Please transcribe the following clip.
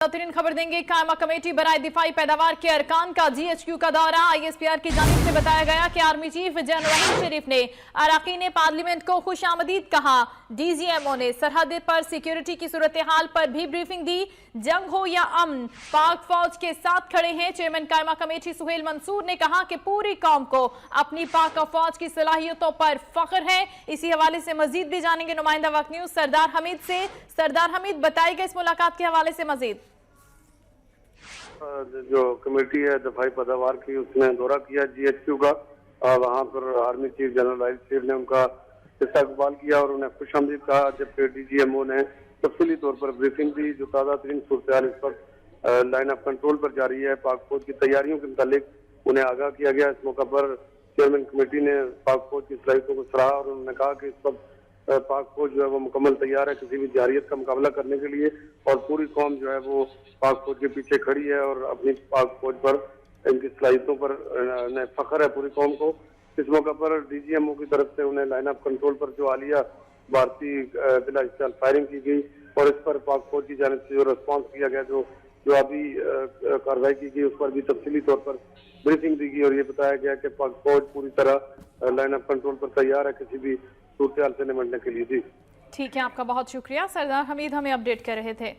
बेहतरीन खबर देंगे। कायमा कमेटी बराए दिफाई पैदावार के अरकान का जीएचक्यू का दौरा। आईएसपीआर की जानिब से बताया गया कि आर्मी चीफ जनरल रहमान शरीफ ने अराकीन पार्लियामेंट को खुशामदीद कहा। डीजीएमओ ने सरहद पर सिक्योरिटी की सूरत हाल पर भी ब्रीफिंग दी। जंग हो या अमन, पाक फौज के साथ खड़े हैं। चेयरमैन कायमा कमेटी सुहेल मंसूर ने कहा कि पूरी कौम को अपनी पाक फौज की सलाहियतों पर फख्र है। इसी हवाले से मजीद भी जानेंगे नुमाइंदा वक्त न्यूज सरदार हमीद से। सरदार हमीद, बताइएगा इस मुलाकात के हवाले से मजीद। जो कमेटी है दफाई पैदावार की, उसने दौरा किया जीएचक्यू का। वहां पर आर्मी चीफ जनरल राइल चीफ ने उनका इस्तकबाल किया और उन्हें खुशामदीद कहा, जबकि डीजीएमओ ने तफसीली तौर पर ब्रीफिंग दी। जो ताज़ा तरीन सूरत इस वक्त लाइन ऑफ कंट्रोल पर जारी है, पाक फौज की तैयारियों के मुतालिक उन्हें आगाह किया गया। इस मौका पर चेयरमैन कमेटी ने पाक फौज की सलाहियतों को सराहा और उन्होंने कहा कि इस वक्त पाक फौज जो है वो मुकम्मल तैयार है किसी भी जारियत का मुकाबला करने के लिए, और पूरी कौम जो है वो पाक फौज के पीछे खड़ी है और अपनी पाक फौज पर, इनकी सलाहियतों पर फख्र है पूरी कौम को। इस मौका पर डीजीएमओ की तरफ से उन्हें लाइन ऑफ कंट्रोल पर जो आलिया भारतीय बिला इस्तेमाल फायरिंग की गई और इस पर पाक फौज की जानिब से जो रिस्पॉन्स किया गया, जो अभी कार्रवाई की गई, उस पर भी तफसीली तौर पर ब्रीफिंग दी गई और ये बताया गया कि पाक फौज पूरी तरह लाइन ऑफ कंट्रोल पर तैयार है किसी भी सूरत हाल से निपटने के लिए। जी ठीक है, आपका बहुत शुक्रिया। सरदार हमीद हमें अपडेट कर रहे थे।